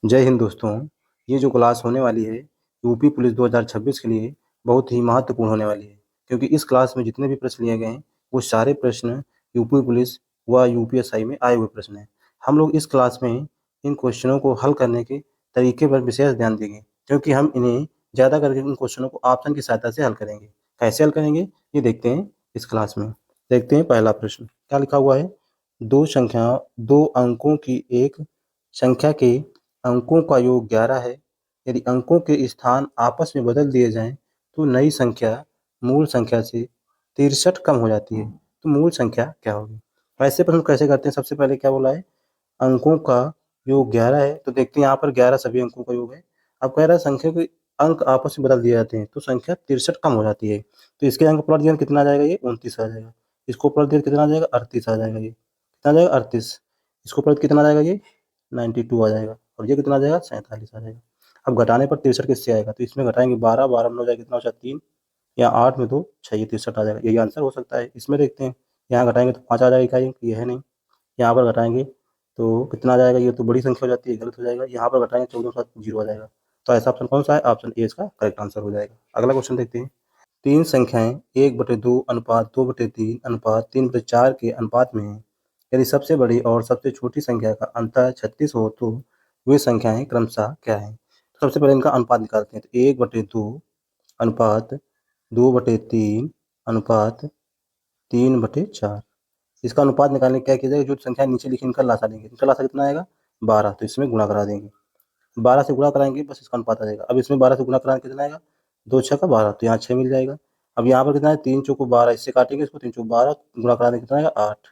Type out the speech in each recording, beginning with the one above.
जय हिंद दोस्तों। ये जो क्लास होने वाली है यूपी पुलिस 2026 के लिए बहुत ही महत्वपूर्ण होने वाली है, क्योंकि इस क्लास में जितने भी प्रश्न लिए गए हैं वो सारे प्रश्न यूपी पुलिस व यूपीएसआई में आए हुए प्रश्न हैं। हम लोग इस क्लास में इन क्वेश्चनों को हल करने के तरीके पर विशेष ध्यान देंगे, क्योंकि हम इन्हें ज़्यादा करके इन क्वेश्चनों को ऑप्शन की सहायता से हल करेंगे। कैसे हल करेंगे ये देखते हैं इस क्लास में। देखते हैं पहला प्रश्न क्या लिखा हुआ है। दो अंकों की एक संख्या के अंकों का योग 11 है। यदि अंकों के स्थान आपस में बदल दिए जाएं तो नई संख्या मूल संख्या से 63 कम हो जाती है। तो मूल संख्या क्या होगी? ऐसे प्रश्न कैसे करते हैं? सबसे पहले क्या बोला है, अंकों का योग 11 है, तो देखते हैं यहाँ पर 11 सभी अंकों का योग है। अब कह रहा है संख्या के अंक आपस में बदल दिए जाते हैं तो संख्या 63 कम हो जाती है। तो इसके अंक पलट दिया कितना आ जाएगा? ये 29 आ जाएगा। इसको पलट दिया कितना आ जाएगा? 38 आ जाएगा। ये कितना आ जाएगा? 38। इसको पलट कितना आ जाएगा? ये 92 आ जाएगा। और ये कितना आ जाएगा? 47 आ जाएगा। अब घटाने पर 63 किससे आएगा? तो इसमें घटाएंगे 12, 12 में हो जाएगा कितना हो जाएगा? 3 या 8 में 2 6, ये 63 आ जाएगा। यही आंसर हो सकता है। इसमें देखते हैं, यहाँ घटाएंगे तो 5 आ जाएगा इकाई, ये है नहीं। यहाँ पर घटाएंगे तो कितना आ जाएगा? ये तो बड़ी संख्या हो जाती है, गलत हो जाएगा। यहाँ पर घटाएंगे 14 के साथ 0 आ जाएगा। तो ऐसा ऑप्शन कौन सा है? ऑप्शन ए इसका करेक्ट आंसर हो जाएगा। अगला क्वेश्चन देखते हैं। तीन संख्याएं 1/2 अनुपात 2/3 अनुपात 3/4 के अनुपात में हैं। यदि सबसे बड़ी और सबसे छोटी संख्या का अंतर 36 हो तो वे संख्याएं क्रमशः क्या हैं? तो सबसे पहले इनका अनुपात निकालते हैं। तो 1/2 अनुपात 2/3 अनुपात 3/4। इसका अनुपात निकालने क्या किया जाएगा? जो संख्या नीचे लिखी इनका लासा लेंगे। इनका लासा कितना आएगा? 12। तो इसमें गुणा करा देंगे। 12 से गुणा कराएंगे बस इसका अनुपात आ जाएगा। अब इसमें 12 से गुणा कराने कितना आएगा? 2 6 का 12, तो यहाँ 6 मिल जाएगा। अब यहाँ पर कितना है? 3 चौको 12, इससे काटेंगे इसको, 3 चौको 12 गुणा कराने कितना आएगा? 8।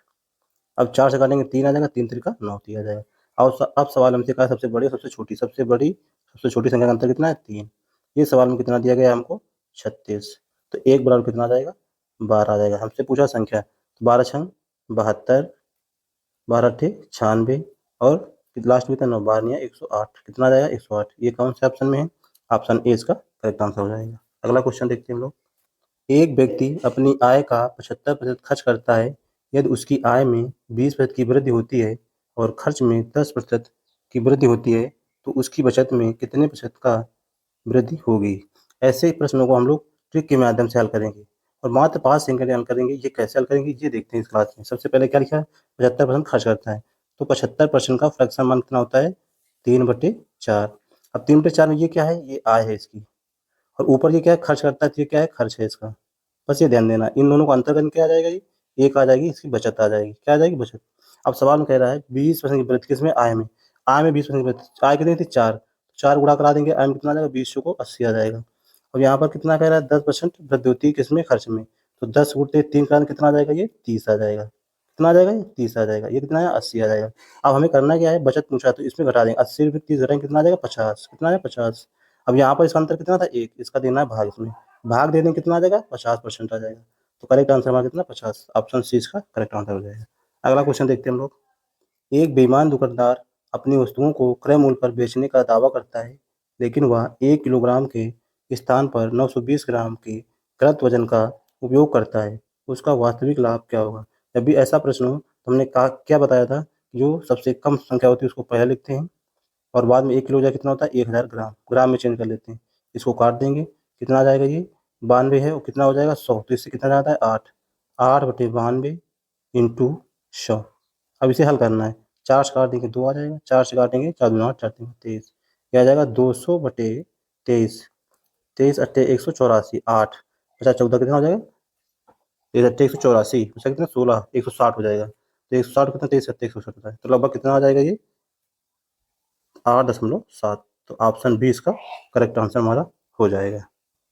अब 4 से काटेंगे 3 आ जाएगा, 3 त्रिका 9 आ जाएगा। अब सवाल हमसे कहा सबसे बड़ी और सबसे छोटी। सबसे बड़ी सबसे छोटी संख्या का अंतर कितना है? 3। ये सवाल में कितना दिया गया है हमको? 36। तो एक बराबर कितना आ जाएगा? 12 आ जाएगा। हमसे पूछा संख्या, तो 12 छंग 72, 12 अट्ठे 96 और लास्ट में कितना? 9, 12 108। कितना आ जाएगा? 108। ये कौन से ऑप्शन में है? ऑप्शन ए इसका करेक्ट आंसर हो जाएगा। अगला क्वेश्चन देखते हैं हम लोग। एक व्यक्ति अपनी आय का 75% खर्च करता है। यदि उसकी आय में 20% की वृद्धि होती है और खर्च में 10% की वृद्धि होती है तो उसकी बचत में कितने प्रतिशत का वृद्धि होगी? ऐसे प्रश्नों को हम लोग ट्रिक के माध्यम से हल करेंगे और मात्र 5 सेकंड में हल करेंगे। ये कैसे हल करेंगे ये देखते हैं इस क्लास में। सबसे पहले क्या लिखा है? 75% खर्च करता है, तो 75% का फ्रैक्शन मान कितना होता है? 3/4। अब 3/4 में ये क्या है? ये आय है इसकी। और ऊपर ये क्या है? खर्च करता है, तो ये क्या है? खर्च है इसका। बस ये ध्यान देना, इन दोनों को अंतर करके क्या आ जाएगा? ये एक आ जाएगी, इसकी बचत आ जाएगी। क्या आ जाएगी? बचत। अब सवाल में कह रहा है 20% की वृद्धि किसमें? आय में। आय में 20% की वृद्धि, आय कितनी थी? 4। 4 गुणा करा देंगे, आय में कितना आ जाएगा? 20 को 80 आ जाएगा। अब यहाँ पर कितना कह रहा है? 10% वृद्धि होती है किसमें? खर्च में। तो 10 गुणते 3 करा दें, कितना आ जाएगा? ये 30 आ जाएगा। कितना आ जाएगा? ये 30 आ जाएगा। ये कितना है? 80 आ जाएगा। अब हमें करना क्या है? बचत पूछा है, तो इसमें घटा देंगे। 80 रुपये 30 घटाएंगे, कितना आ जाएगा? 50। कितना है? 50। अब यहाँ पर इसका अंतर कितना था? 1। इसका देना है भाग, इसमें भाग दे दें, कितना आ जाएगा? 50% आ जाएगा। तो करेक्ट आंसर हमारा कितना? 50। ऑप्शन सी इसका करेक्ट आंसर हो जाएगा। अगला क्वेश्चन देखते हैं हम लोग। एक बेईमान दुकानदार अपनी वस्तुओं को क्रय मूल्य पर बेचने का दावा करता है, लेकिन वह 1 किलोग्राम के स्थान पर 920 ग्राम के गलत वजन का उपयोग करता है। उसका वास्तविक लाभ क्या होगा? जब भी ऐसा प्रश्न हो तो हमने कहा क्या बताया था? जो सबसे कम संख्या होती है उसको पहले लिखते हैं और बाद में 1 किलो जो कितना होता है? 1000 ग्राम। ग्राम में चेंज कर लेते हैं। इसको काट देंगे, कितना आ जाएगा? ये 92 है और कितना हो जाएगा? 100। तो इससे कितना जाता है? 8। 8/92 इंटू 100। अब इसे हल करना है। 4 से काट देंगे 2 आ जाएगा, 4 से काटेंगे 4 दूना 8, 4 तीन 23। ये आ जाएगा 200/23। 23 अट्ठे 184, 8 50 14 कितना हो जाएगा? 23 अट्ठे 184, बचा कितना? 16, 160 हो जाएगा। तो 160 कितना? 23 अट्ठे 160 होता है। तो लगभग कितना आ जाएगा? ये 8.7। तो ऑप्शन बी इसका करेक्ट आंसर हमारा हो जाएगा।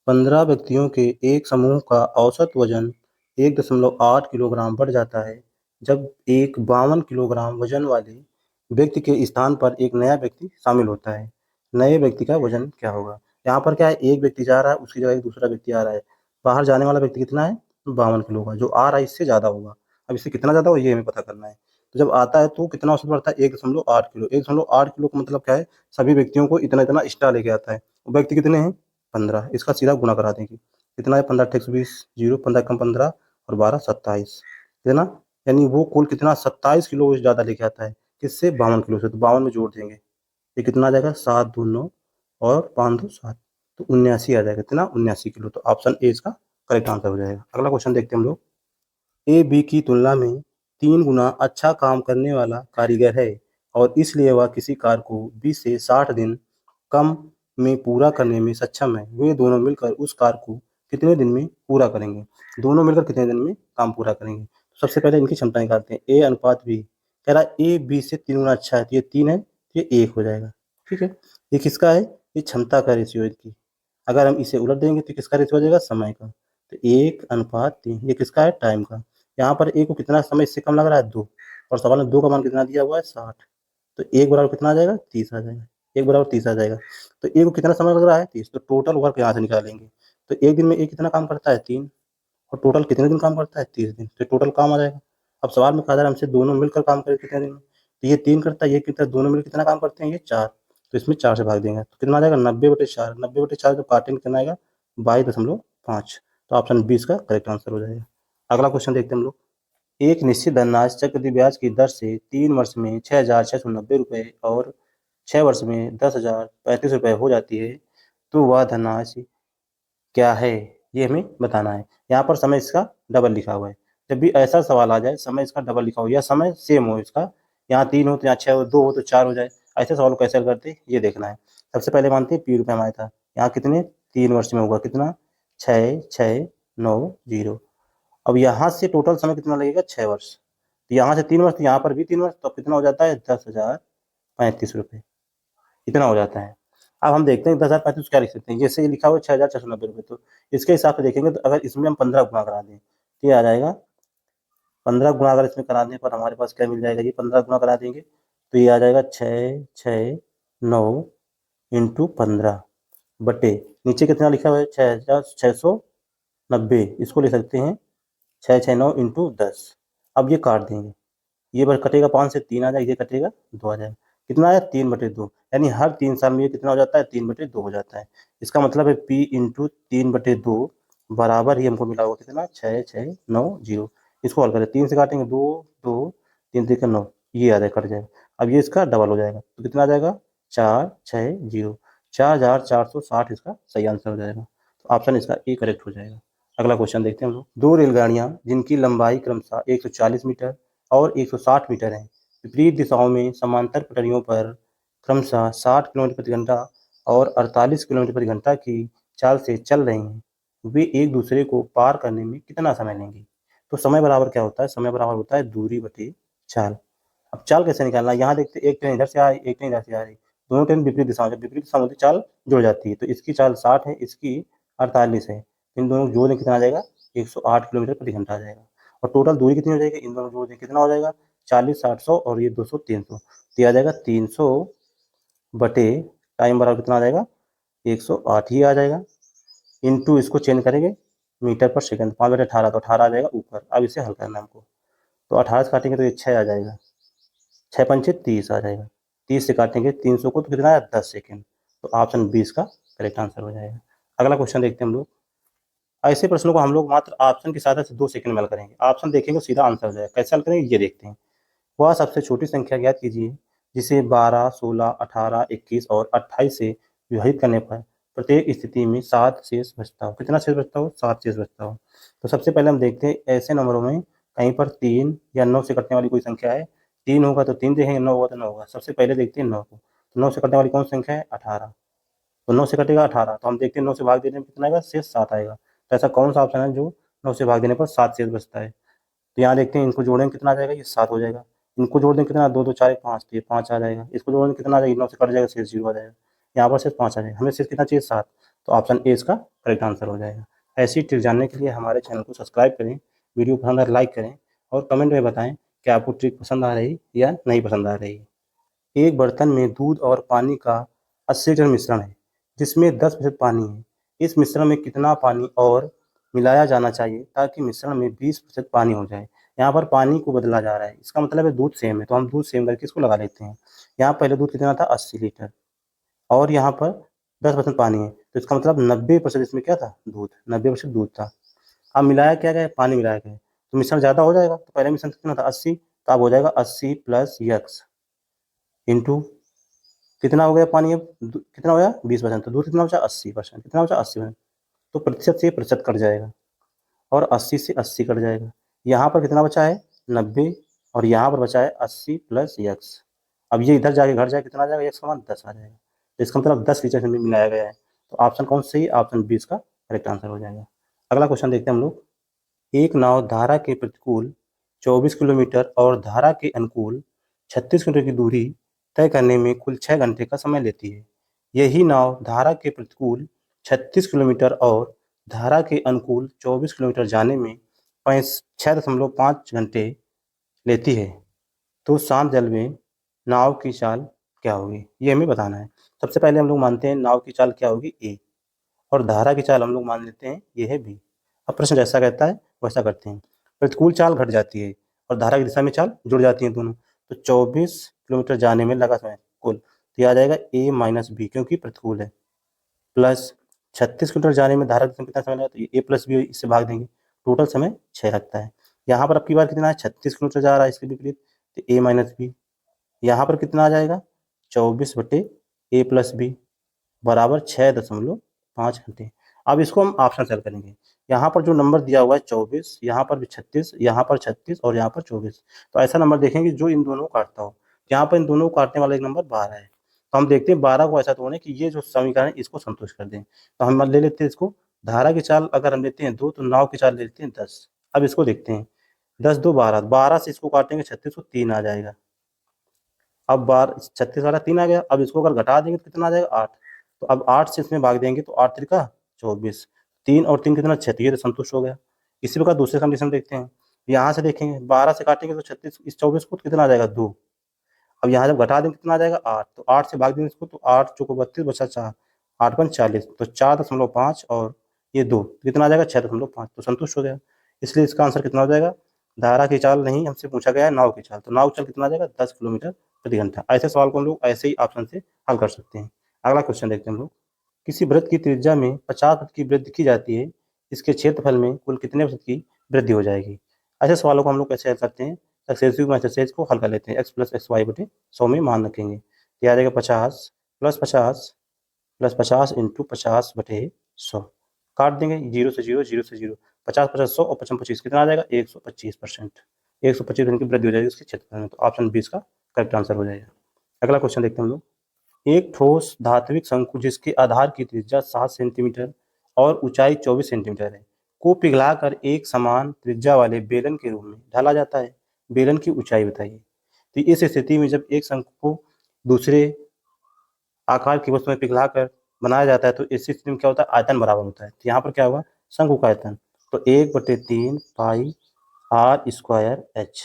15 व्यक्तियों के एक समूह का औसत वजन 1.8 किलोग्राम बढ़ जाता है जब एक 52 किलोग्राम वजन वाले व्यक्ति के स्थान पर एक नया व्यक्ति शामिल होता है। नए व्यक्ति का वजन क्या होगा? यहाँ पर क्या है? एक व्यक्ति जा रहा है, उसकी जगह एक दूसरा व्यक्ति आ रहा है। बाहर जाने वाला व्यक्ति कितना है? 52 किलो का। जो आ रहा है इससे ज़्यादा होगा। अब इससे कितना ज़्यादा हो ये हमें पता करना है। तो जब आता है तो कितना औसत बढ़ता है? 1.8 किलो। 1.8 किलो का मतलब क्या है? सभी व्यक्तियों को इतना इतना एक्स्ट्रा लेके आता है। व्यक्ति कितने हैं? 15। इसका सीधा गुणा करा देंगे। कितना है? 15 अट्ठे 120, 0 15 कम 15 और 12 27। कितना? यानी वो कुल कितना? 27 किलो ज़्यादा लेके आता है। किससे? 52 किलो से। तो 52 में जोड़ देंगे। ये कितना आ जाएगा 7 2 9 और 5 2 7, तो 79 आ जाएगा। कितना 79 किलो। तो ऑप्शन ए इसका करेक्ट आंसर हो जाएगा। अगला क्वेश्चन देखते हैं हम लोग। ए बी की तुलना में 3 गुना अच्छा काम करने वाला कारीगर है और इसलिए वह किसी कार्य को 20 से 60 दिन कम में पूरा करने में सक्षम है। वे दोनों मिलकर उस कार्य को कितने दिन में पूरा करेंगे? दोनों मिलकर कितने दिन में काम पूरा करेंगे? तो सबसे पहले इनकी क्षमता निकालते हैं। ए अनुपात बी, कह रहा है ए बी से 3 गुना अच्छा है, तो ये 3 है, तो ये 1 हो जाएगा। ठीक है, ये किसका है? ये क्षमता का रेशियो है इनकी। अगर हम इसे उलट देंगे तो किसका रेशियो हो जाएगा? समय का। तो 1:3। ये किसका है? टाइम का। यहाँ पर ए को कितना समय इससे कम लग रहा है? 2, और सवाल में 2 का मान कितना दिया हुआ है? 60। तो 1 बराबर कितना आ जाएगा? 30 आ जाएगा। 1 बराबर 30 आ जाएगा। तो ए को कितना समय लग रहा है? 30। तो टोटल वर्क यहाँ से निकालेंगे। तो एक दिन में ए कितना काम करता है? 3। और टोटल कितने दिन काम करता है? 30 दिन। तो टोटल काम आ जाएगा। अब सवाल में कहा जा रहा है हमसे दोनों मिलकर काम करें कितने दिन में? तो ये 3 करता है, ये कितना, दोनों मिलकर कितना काम करते हैं? ये 4। तो इसमें 4 से भाग देंगे तो कितना आ जाएगा? 90/4। 90/4 जब काटेंगे कितना आएगा? 22.5। तो ऑप्शन बी इसका करेक्ट आंसर हो जाएगा। अगला क्वेश्चन देखते हैं हम लोग। एक निश्चित धनराशि चक्रवृद्धि ब्याज की दर से 3 वर्ष में 6,690 रुपये और 6 वर्ष में 10,035 रुपये हो जाती है, तो वह धनराशि क्या है? ये हमें बताना है। यहाँ पर समय इसका डबल लिखा हुआ है। जब भी ऐसा सवाल आ जाए समय इसका डबल लिखा हो या समय सेम हो इसका, यहाँ 3 हो तो यहाँ 6 हो, 2 हो तो 4 हो जाए, ऐसे सवाल को कैसे हल करते ये देखना है। सबसे पहले मानते हैं पी रुपये हमारा था, यहाँ कितने 3 वर्ष में होगा, कितना 6,690। अब यहाँ से टोटल समय कितना लगेगा? 6 वर्ष। तो यहाँ से 3 वर्ष, तो यहाँ पर भी 3 वर्ष, तो कितना हो जाता है? 10,035 रुपये। इतना हो जाता है। अब हम देखते हैं 10,035 क्या लिख सकते हैं। जैसे ये लिखा हुआ है 6,690 रुपये, तो इसके हिसाब से देखेंगे तो अगर इसमें हम 15 गुना करा दें तो ये आ जाएगा 15 गुना। अगर इसमें कराने पर हमारे पास क्या मिल जाएगा? ये 15 गुना करा देंगे तो ये आ जाएगा 6,690 इंटू 15 बटे नीचे कितना लिखा हुआ है? 6,690। इसको ले सकते हैं 669 इंटू 10। अब ये काट देंगे, ये बस कटेगा 5 से 3 आ जाएगा, ये कटेगा 2 आ जाएगा। कितना आया? 3/2। यानी हर 3 साल में ये कितना हो जाता है? 3/2 हो जाता है। इसका मतलब है P इंटू 3/2 बराबर ही हमको मिला होगा कितना? 6,690। इसको हल करें, 3 से काटेंगे 2 2, 3 3 9, ये आ जाएगा, कट जाएगा। अब ये इसका डबल हो जाएगा तो कितना आ जाएगा? 460, 4,460 इसका सही आंसर हो जाएगा। तो ऑप्शन इसका ए करेक्ट हो जाएगा। अगला क्वेश्चन देखते हैं हम लोग। 2 रेलगाड़ियां जिनकी लंबाई क्रमशः 140 मीटर और 160 मीटर है, विपरीत दिशाओं में समांतर पटरियों पर क्रमशः 60 किलोमीटर प्रति घंटा और 48 किलोमीटर प्रति घंटा की चाल से चल रही हैं। वे एक दूसरे को पार करने में कितना समय लेंगे? तो समय बराबर क्या होता है? समय बराबर होता है दूरी बटे चाल। अब चाल कैसे निकालना है? यहाँ देखते एक ट्रेन इधर से आ रही, एक ट्रेन इधर से आ रही, दोनों ट्रेन विपरीत दिशा में, जब विपरीत दिशा में होती चाल जुड़ जाती है। तो इसकी चाल 60 है, इसकी 48 है, इन दोनों जोड़ दें कितना आ जाएगा? 108 किलोमीटर प्रति घंटा आ जाएगा। और टोटल दूरी कितनी हो जाएगी? इन दोनों जोड़ दें कितना हो जाएगा? 40 800 और ये 200 300, तो ये आ जाएगा 300 बटे टाइम बराबर कितना आ जाएगा? 108 ही आ जाएगा। इंटू इसको चेंज करेंगे मीटर पर सेकंड, 5/18, तो 18 आ जाएगा ऊपर। अब इसे हल करना है हमको, तो 18 से काटेंगे तो ये 6 आ जाएगा, 6 पंचे 30 आ जाएगा। 30 से काटेंगे 300 को तो कितना है? 10 सेकेंड। तो ऑप्शन 20 का करेक्ट आंसर हो जाएगा। अगला क्वेश्चन देखते हैं हम लोग। ऐसे प्रश्नों को हम लोग मात्र ऑप्शन की सहायता से 2 सेकंड में हल करेंगे। ऑप्शन देखेंगे सीधा आंसर हो जाएगा। कैसे हल करेंगे ये देखते हैं। वह सबसे छोटी संख्या ज्ञात कीजिए जिसे 12, 16, 18, 21 और 28 से विभाजित करने पर प्रत्येक स्थिति में 7 शेष बचता हो। कितना शेष बचता हो? 7 शेष बचता हो। तो सबसे पहले हम देखते हैं ऐसे नंबरों में कहीं पर 3 या 9 से कटने वाली कोई संख्या है। 3 होगा तो 3 देखेंगे, 9 होगा तो 9 होगा। सबसे पहले देखते हैं 9 को। तो 9 से कटने वाली कौन सी संख्या है? 18। तो 9 से कटेगा 18, तो हम देखते हैं 9 से भाग देने में कितना आएगा? शेष 7 आएगा। तो ऐसा कौन सा ऑप्शन है जो 9 से भाग देने पर 7 शेष बचता है? तो यहाँ देखते हैं, इनको जोड़ेंगे कितना आ जाएगा? ये 7 हो जाएगा। इनको जोड़ दें कितना? 2 2 4 5, तो ये 5 आ जाएगा। इसको जोड़ दें कितना आ जाएगा? 9 से कट जाएगा, शेष 0 आ जाएगा। यहाँ पर शेष 5 आ जाएगा। हमें शेष कितना चाहिए? 7। तो ऑप्शन ए इसका करेक्ट आंसर हो जाएगा। ऐसी ट्रिक जानने के लिए हमारे चैनल को सब्सक्राइब करें, वीडियो पसंद आए लाइक करें और कमेंट में बताएं कि आपको ट्रिक पसंद आ रही या नहीं पसंद आ रही। एक बर्तन में दूध और पानी का 80 लीटर मिश्रण है जिसमें 10% पानी है। इस मिश्रण में कितना पानी और मिलाया जाना चाहिए ताकि मिश्रण में 20% पानी हो जाए? यहाँ पर पानी को बदला जा रहा है, इसका मतलब है दूध सेम है, तो हम दूध सेम करके इसको लगा लेते हैं। यहाँ पहले दूध कितना था? 80 लीटर, और यहाँ पर 10% पानी है, तो इसका मतलब 90% इसमें क्या था? दूध। 90% दूध था। अब मिलाया क्या गया? पानी मिलाया गया, तो मिश्रण ज़्यादा हो जाएगा। तो पहले मिश्रण कितना था? 80, तो अब हो जाएगा 80 + x इंटू कितना हो गया पानी अब, कितना हो गया 20%, तो दूध कितना बचा 80%, कितना बचा 80%, तो प्रतिशत से प्रतिशत कट जाएगा और 80 से 80 कट जाएगा। यहाँ पर कितना बचा है 90 और यहाँ पर बचा है 80 प्लस यक्स। अब ये इधर जाके घर जाए कितना आ जाएगा, यक्स का मान 10 आ जाएगा, तो इसका मतलब 10 लीटर में मिलाया गया है। तो ऑप्शन कौन सही है, ऑप्शन 20 का करेक्ट आंसर हो जाएगा। अगला क्वेश्चन देखते हैं हम लोग। एक नाव धारा के प्रतिकूल 24 किलोमीटर और धारा के अनुकूल 36 किलोमीटर की दूरी तय करने में कुल 6 घंटे का समय लेती है। यही नाव धारा के प्रतिकूल 36 किलोमीटर और धारा के अनुकूल 24 किलोमीटर जाने में 6.5 घंटे लेती है, तो शांत जल में नाव की चाल क्या होगी, ये हमें बताना है। सबसे पहले हम लोग मानते हैं नाव की चाल क्या होगी ए, और धारा की चाल हम लोग मान लेते हैं ये है बी। अब प्रश्न जैसा कहता है वैसा करते हैं। प्रतिकूल चाल घट जाती है और धारा की दिशा में चाल जुड़ जाती है दोनों, तो 24 किलोमीटर जाने में लगा समय कुल, तो यह आ जाएगा ए माइनस बी क्योंकि प्रतिकूल है, प्लस 36 किलोमीटर जाने में धारा की दिशा में कितना समय लगा, तो ए प्लस बी इससे भाग देंगे, टोटल समय 6 लगता है। यहाँ पर अब की बार कितना है 36 किलोमीटर जा रहा है इसके विपरीत, तो ए माइनस बी। यहाँ पर कितना आ जाएगा 24/a+b बराबर 6.5 घंटे। अब इसको हम ऑप्शन सेल करेंगे। यहाँ पर जो नंबर दिया हुआ है 24, यहाँ पर भी 36, यहाँ पर 36 और यहाँ पर 24, तो ऐसा नंबर देखेंगे जो इन दोनों को काटता हो। यहाँ पर इन दोनों को काटने वाला एक नंबर 12 है, तो हम देखते हैं 12 को ऐसा तोड़ें कि ये जो समीकरण है इसको संतुष्ट कर दें। तो हम ले लेते हैं इसको, धारा की चाल अगर हम लेते हैं 2 तो नाव की चाल ले लेते हैं 10। अब इसको देखते हैं 10 2 12, 12 से इसको काटेंगे 36 को 3 आ जाएगा। अब 36 वाला 3 आ गया, अब इसको अगर घटा देंगे तो कितना आ जाएगा 8, तो अब 8 से इसमें भाग देंगे तो 8 त्रिका 24, 3 और 3 कितना 6, तो ये तो संतुष्ट हो गया। इसी प्रकार दूसरे कंडीशन देखते हैं, यहाँ से देखेंगे 12 से काटेंगे तो 36 इस 24 को तो कितना आ जाएगा 2, अब यहाँ जब घटा देंगे कितना आ जाएगा 8, तो 8 से भाग देंगे इसको तो 8 चौको 32 बचा 4, 8 पंच 40, तो 4.5 और ये 2 कितना आ जाएगा 6.5, तो संतुष्ट हो गया। इसलिए इसका आंसर कितना हो जाएगा, धारा की चाल नहीं हमसे पूछा गया है नाव की चाल, तो नाव की चाल कितना आ जाएगा 10 किलोमीटर प्रति घंटा। ऐसे सवाल को हम लोग ऐसे ही ऑप्शन से हल कर सकते हैं। अगला क्वेश्चन देखते हैं हम लोग। किसी वृत्त की त्रिज्या में 50% की वृद्धि की जाती है, इसके क्षेत्रफल में कुल कितने प्रतिशत की वृद्धि हो जाएगी। ऐसे सवालों को हम लोग कैसे हल करते हैं, सक्सेसिव मैट्रिसेस को हल कर लेते हैं। x प्लस एक्स वाई बटे 100 में मान रखेंगे, तो आ जाएगा 50 प्लस 50 प्लस 50 इंटू 50 बटे 100, काट देंगे 0 से 0 0 से 0, 50 50 100 और 55 25 कितना आ जाएगा 125%, 125% की वृद्धि हो जाएगी उसके क्षेत्रफल में, तो ऑप्शन 20 का करेक्ट आंसर हो जाएगा। अगला क्वेश्चन देखते हैं हम लोग। एक ठोस धात्विक शंकु जिसके आधार की त्रिज्या 7 सेंटीमीटर और ऊंचाई 24 सेंटीमीटर है को पिघलाकर एक समान त्रिज्या वाले बेलन के रूप में ढाला जाता है। बेलन की ऊंचाई बताइए। तो इस स्थिति में जब एक शंकु को दूसरे आकार की वस्तु में पिघलाकर बनाया जाता है तो इस स्थिति में क्या होता है आयतन बराबर होता है। तो यहाँ पर क्या होगा शंकु का आयतन, तो 1/3 पाई आर स्क्वायर एच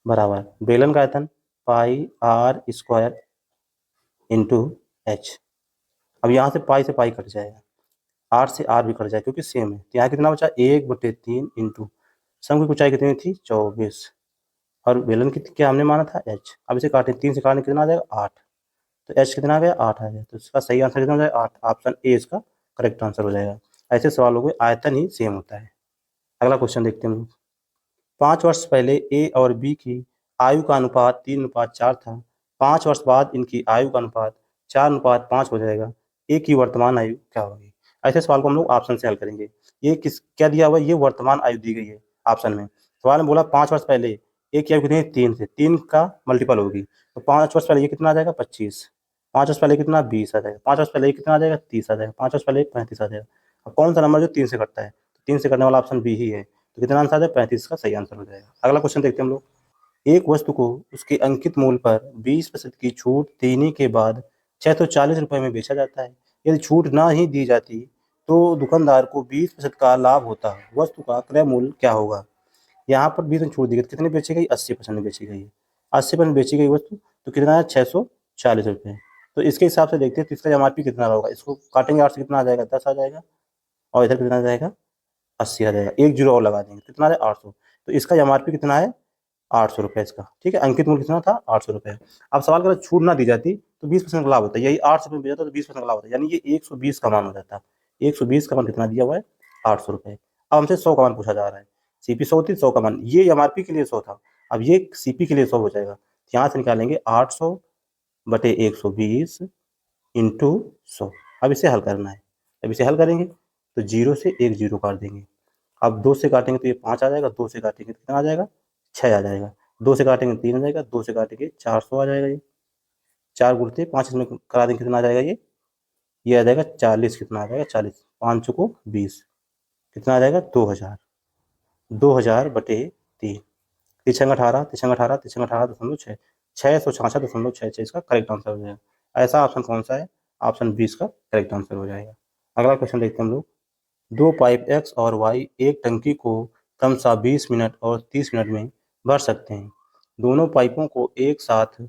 बराबर बेलन का आयतन पाई आर स्क्वायर इंटू एच। अब यहाँ से पाई कट जाएगा, आर से आर भी कट जाएगा क्योंकि सेम है, तो यहाँ कितना बचा 1/3 इंटू शंकु की ऊंचाई कितनी थी 24 और बेलन की क्या हमने माना था एच। अब इसे काटें 3 से काटने कितना आ जाएगा 8, तो एच कितना आ गया 8 आ गया, तो इसका सही आंसर कितना हो जाएगा 8, ऑप्शन ए इसका करेक्ट आंसर हो जाएगा। ऐसे सवालों में आयतन ही सेम होता है। अगला क्वेश्चन देखते हैं हम। 5 वर्ष पहले ए और बी की आयु का अनुपात 3:4 था, 5 वर्ष बाद इनकी आयु का अनुपात 4:5 हो जाएगा, ए की वर्तमान आयु क्या होगी। ऐसे सवाल को हम लोग ऑप्शन से हल करेंगे। ये किस क्या दिया हुआ है, ये वर्तमान आयु दी गई है ऑप्शन में। सवाल में बोला 5 वर्ष पहले ए की आयु कितनी है 3 से, 3 का मल्टीपल होगी, तो 5 वर्ष पहले ये कितना आ जाएगा 25, 5 वर्ष पहले कितना 20 आ जाएगा, 5 वर्ष पहले कितना आ जाएगा 30 आ जाएगा, 5 वर्ष पहले 35 आ जाएगा। अब कौन सा नंबर जो 3 से कटता है, तो 3 से कटने वाला ऑप्शन बी ही है, तो कितना आंसर आ जाएगा 35 का सही आंसर हो जाएगा। अगला क्वेश्चन देखते हैं हम लोग। एक वस्तु को उसके अंकित मूल्य पर 20% की छूट देने के बाद 640 रुपये में बेचा जाता है। यदि छूट ना ही दी जाती तो दुकानदार को 20% का लाभ होता, वस्तु का क्रय मूल्य क्या होगा। यहाँ पर 20% छूट दी गई, कितने बेची गई 80% में बेची गई है, 80% बेची गई वस्तु, तो कितना है 640 रुपये। तो इसके हिसाब से देखते हैं तो इसका एमआरपी कितना होगा, इसको काटेंगे 8 से कितना आ जाएगा 10 आ जाएगा, और इधर कितना आ जाएगा 80 आ जाएगा, एक जीरो और लगा देंगे कितना है 800, तो इसका एमआरपी कितना है 800 रुपये इसका, ठीक है। अंकित मूल्य कितना था 800 रुपये। अब सवाल का छूट ना दी जाती तो 20% का लाभ होता है, यही 800 रुपये बेचा तो 20% का लाभ होता है, यानी ये 120 का मान हो जाता है। 120 का मान कितना दिया हुआ है 800 रुपये। अब हमसे 100 का मान पूछा जा रहा है, सीपी 100 थी 100 का मान, ये एमआरपी के लिए 100 था, अब ये सीपी के लिए 100 हो जाएगा, यहाँ से निकालेंगे 800 बटे 120 इंटू 100। अब इसे हल करना है। अब इसे हल करेंगे तो 0 से एक 0 काट देंगे। अब 2 से काटेंगे तो ये 5 आ जाएगा, 2 से काटेंगे तो कितना आ जाएगा, 6 आ जाएगा, 2 से काटेंगे 3 आ जाएगा, 2 से काटेंगे 400 आ जाएगा। ये 4 गुणते 5 इसमें करा देंगे कितना आ जाएगा, ये आ जाएगा 40। कितना आ जाएगा 40, 5 को 20, कितना आ जाएगा 2000। 2000 बटे 3, तिरछंग 18, तिरछंग 18, तिरछंग 18.6, 666.66 इसका करेक्ट आंसर हो जाएगा। ऐसा ऑप्शन कौन सा है, ऑप्शन 20 का करेक्ट आंसर हो जाएगा। अगला क्वेश्चन देखते हैं हम लोग। दो पाइप एक्स और वाई एक टंकी को क्रमशः 20 मिनट और 30 मिनट में भर सकते हैं। दोनों पाइपों को एक साथ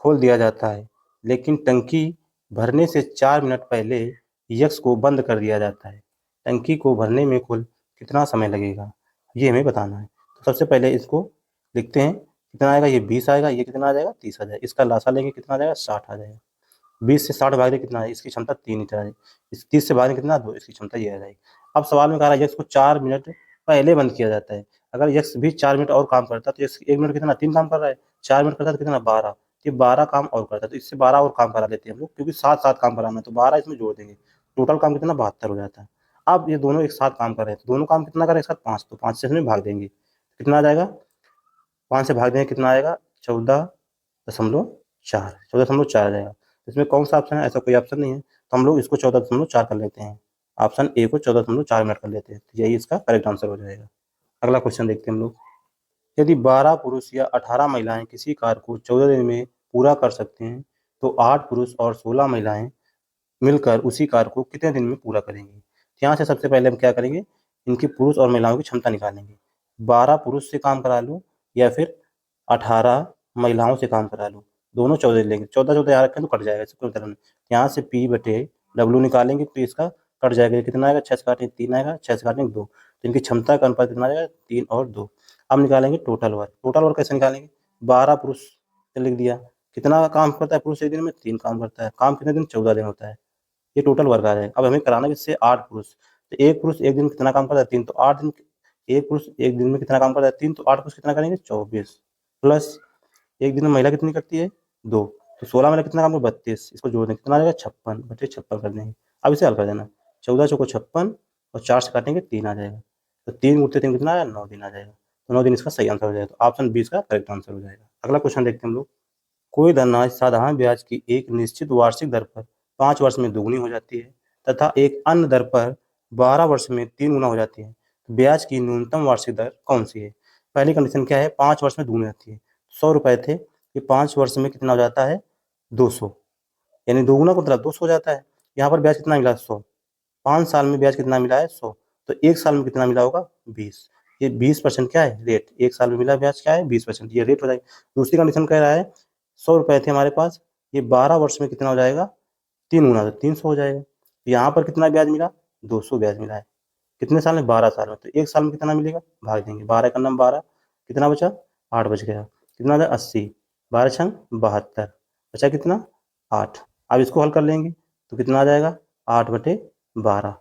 खोल दिया जाता है, लेकिन टंकी भरने से 4 मिनट पहले यक्स को बंद कर दिया जाता है। टंकी को भरने में कुल कितना समय लगेगा, ये हमें बताना है। तो सबसे पहले इसको लिखते हैं, कितना आएगा, ये 20 आएगा, ये कितना आ जाएगा 30 आ जाएगा। इसका लासा लेंगे कितना आ जाएगा 60 आ जाएगा। 20 से 60 भाग कितना है, इसकी क्षमता 3 लीटर आ जाएगी। इस 30 से भाग कितना 2, इसकी क्षमता ये आ जाएगी। अब सवाल में कह रहा है यक्स को 4 मिनट पहले बंद किया जाता है। अगर यक्स भी 4 मिनट और काम करता है तो यक्स 1 मिनट कितना 3 काम कर रहा है, 4 मिनट करता है तो कितना 12, ये 12 काम और करता है। तो इससे 12 और काम करा लेते हैं हम लोग, क्योंकि साथ साथ काम कराना है तो 12 इसमें जोड़ देंगे, टोटल काम कितना 72 हो जाता है। अब ये दोनों एक साथ काम कर रहे हैं तो दोनों काम कितना करें एक साथ 5, तो 5 से इसमें भाग देंगे, कितना आ जाएगा, 5 से भाग देंगे कितना आएगा 14.4, 14.4 आ जाएगा। इसमें कौन सा ऑप्शन है, ऐसा कोई ऑप्शन नहीं है, तो हम लोग इसको 14.4 कर लेते हैं। ऑप्शन ए को 14.4 मिनट कर लेते हैं, तो यही इसका करेक्ट आंसर हो जाएगा। अगला क्वेश्चन देखते हैं हम लोग। यदि 12 पुरुष या 18 महिलाएं किसी कार्य को 14 दिन में पूरा कर सकते हैं, तो 8 पुरुष और 16 महिलाएं मिलकर उसी कार्य को कितने दिन में पूरा करेंगी। यहाँ से सबसे पहले हम क्या करेंगे, इनकी पुरुष और महिलाओं की क्षमता निकालेंगे। 12 पुरुष से काम करा लूँ या फिर 18 महिलाओं से काम करा लूँ, दोनों 14 लेंगे। 14 यहाँ रखें तो कट जाएगा, इससे कोई मतलब नहीं। यहाँ से पी बटे डब्ल्यू निकालेंगे तो इसका कट जाएगा, कितना आएगा 6 से काटेंगे 3 आएगा, 6 से काटेंगे 2, तो इनकी क्षमता का अनुपात कितना आएगा 3 और 2। अब निकालेंगे टोटल वर्क। टोटल वर्क कैसे निकालेंगे, 12 पुरुष लिख दिया, कितना काम करता है पुरुष एक दिन में 3 काम करता है, काम कितने दिन 14 दिन होता है, ये टोटल वर्क आ जाएगा। अब हमें कराना है इससे 8 पुरुष, तो एक पुरुष एक दिन में कितना काम करता है 3, तो 8 दिन, एक पुरुष एक दिन में कितना काम करता है 3, तो 8 पुरुष कितना करेंगे 24, प्लस एक दिन में महिला कितनी करती है 2, तो 16 महिला कितना काम कर 32, इसको जोड़ देंगे कितना आ जाएगा 56 बटे 56 कर देंगे। अब इसे हल कर देना, 14 चौको 56 और 4 से काटेंगे 3 आ जाएगा, तो 3 गुणते 3 कितना आया 9 दिन आ जाएगा, तो 9 दिन इसका सही आंसर हो जाएगा। तो ऑप्शन 20 का करेक्ट आंसर हो जाएगा। अगला क्वेश्चन देखते हैं हम लोग। कोई धनराशि साधारण ब्याज की एक निश्चित वार्षिक दर पर 5 वर्ष में दोगुनी हो जाती है तथा एक अन्य दर पर 12 वर्ष में 3 गुना हो जाती है, तो ब्याज की न्यूनतम वार्षिक दर कौन सी है। पहली कंडीशन क्या है, 5 वर्ष में दोगुनी होती है, 100 रुपए थे, ये 5 वर्ष में कितना हो जाता है 200, यानी दोगुना को मतलब 200 हो जाता है। यहाँ पर ब्याज कितना मिला 100, 5 साल में ब्याज कितना मिला है 100, तो एक साल में कितना मिला होगा 20, ये 20% क्या है रेट, एक साल में मिला ब्याज क्या है 20%, ये रेट हो जाएगा। दूसरी कंडीशन कह रहा है 100 रुपए थे हमारे पास, ये 12 वर्ष में कितना हो जाएगा 3 गुना, तो 300 हो जाएगा। यहाँ पर कितना ब्याज मिला 200 ब्याज मिला है, कितने साल में 12 साल में, तो एक साल में कितना मिलेगा भाग देंगे, 12 का नाम 12, कितना बचा 8 बच गया, कितना था 80, 12 छंग 72, बचा कितना 8। अब इसको हल कर लेंगे तो कितना आ जाएगा 8 बटे 12,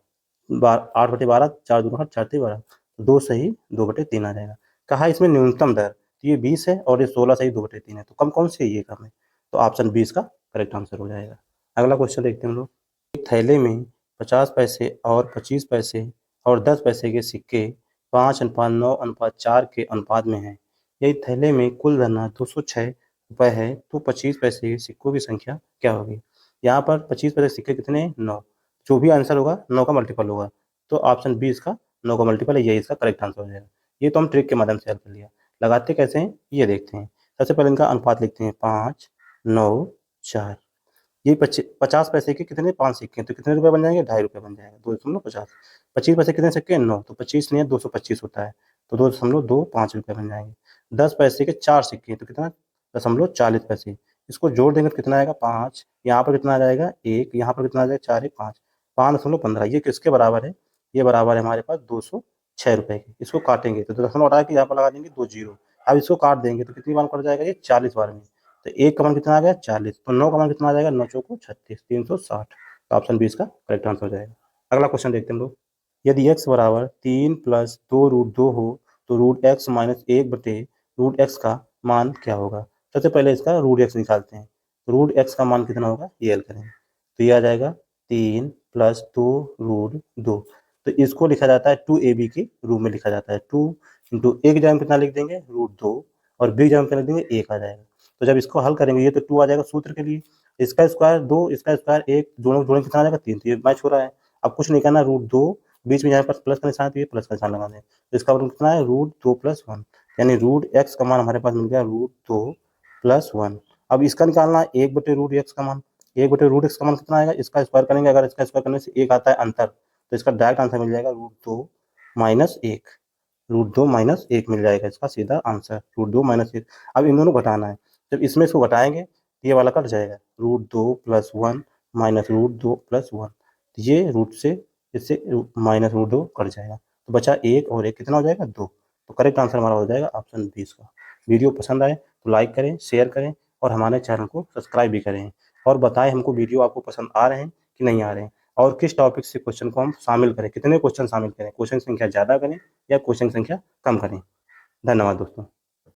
8 बटे 12, 4 दूना 4 थे 12, तो 2 सही 2 बटे 3 आ जाएगा। कहा इसमें न्यूनतम दर, तो ये 20 है और ये 16 सही 2 बटे 3 है, तो कम कौन सी है, ये कम है, तो ऑप्शन 20 का करेक्ट आंसर हो जाएगा। अगला क्वेश्चन देखते हैं हम लोग। एक थैले में 50 पैसे और 25 पैसे और 10 पैसे के सिक्के 5:9:4 के अनुपात में हैं। यदि थैले में कुल धनराशि 206 रुपये है तो 25 पैसे के सिक्कों की संख्या क्या होगी। यहाँ पर 25 पैसे के सिक्के कितने हैं 9, जो भी आंसर होगा 9 का मल्टीपल होगा, तो ऑप्शन 20 का 9 का मल्टीपल है, यही इसका करेक्ट आंसर हो जाएगा। ये तो हम ट्रिक के माध्यम से हल कर लिया, लगाते कैसे हैं ये देखते हैं। सबसे पहले इनका अनुपात लिखते हैं 5, 9, 4, ये 50 पैसे के कितने 5 सिक्के हैं, तो कितने रुपए बन जाएंगे 2.5 रुपये बन जाएगा, 2.50। 25 पैसे कितने सिक्के 9, तो 25 नहीं है 225 होता है, तो 2.5 रुपये बन जाएंगे। 10 पैसे के 4 सिक्के हैं तो कितना 0.40 पैसे, इसको जोड़ देंगे तो कितना आएगा 5, यहाँ पर कितना आ जाएगा 1, यहाँ पर कितना आ जाएगा 4 1 5, 5.15, ये किसके बराबर है, ये बराबर है हमारे पास 206 रुपये के। इसको काटेंगे तो 0 हटा के यहाँ पर लगा देंगे 2 जीरो, अब इसको काट देंगे तो कितनी बार कट जाएगा ये 40 बार में, तो 1 का मान कितना आ गया 40, तो 9 का मान कितना आ जाएगा 9 चौको 36, 360, तो ऑप्शन 20 का करेक्ट आंसर हो जाएगा। अगला क्वेश्चन देखते हैं हम लोग। यदि x बराबर 3 + 2√2 हो तो √x - 1 बटे √x का मान क्या होगा। सबसे पहले इसका √x निकालते हैं, रूट एक्स का मान कितना होगा ये हल करेंगे, तो ये आ जाएगा 3 + 2 रूट 2। तो इसको लिखा जाता है 2ab के रूप में लिखा जाता है। 2 इंटू एक जगह कितना लिख देंगे रूट 2 और बी जगह कितना लिख देंगे 1 आ जाएगा। तो जब इसको हल करेंगे ये तो 2 आ जाएगा सूत्र के लिए, इसका स्क्वायर 2, इसका स्क्वायर 1, दोनों जोड़ेंगे कितना आ जाएगा 3, तो ये मैच हो रहा है। अब कुछ नहीं करना, रूट 2 बीच में यहाँ पर प्लस का निशान है तो ये प्लस का निशान लगा दें, तो इसका मतलब कितना है रूट 2 + 1, यानी रूट एक्स का मान हमारे पास मिल गया रूट 2 + 1। अब इसका निकालना है 1/√x का मान, 1/√x का मान कितना आएगा, इसका स्क्वायर करेंगे, अगर इसका स्क्वायर करने से 1 आता है अंतर, तो इसका डायरेक्ट आंसर मिल जाएगा रूट 2 - 1, रूट 2 - 1 मिल जाएगा इसका सीधा आंसर, रूट 2 - 1। अब इन दोनों घटाना है, जब इसमें इसको घटाएंगे तो ये वाला कट जाएगा, रूट 2 + 1 - रूट 2 + 1, ये रूट से इससे -√2 कट जाएगा, तो बचा 1 और 1 कितना हो जाएगा 2। तो करेक्ट आंसर हमारा हो जाएगा ऑप्शन 20 का। वीडियो पसंद आए तो लाइक करें, शेयर करें और हमारे चैनल को सब्सक्राइब भी करें, और बताएं हमको वीडियो आपको पसंद आ रहे हैं कि नहीं आ रहे हैं, और किस टॉपिक से क्वेश्चन को हम शामिल करें, कितने क्वेश्चन शामिल करें, क्वेश्चन संख्या ज़्यादा करें या क्वेश्चन संख्या कम करें। धन्यवाद दोस्तों।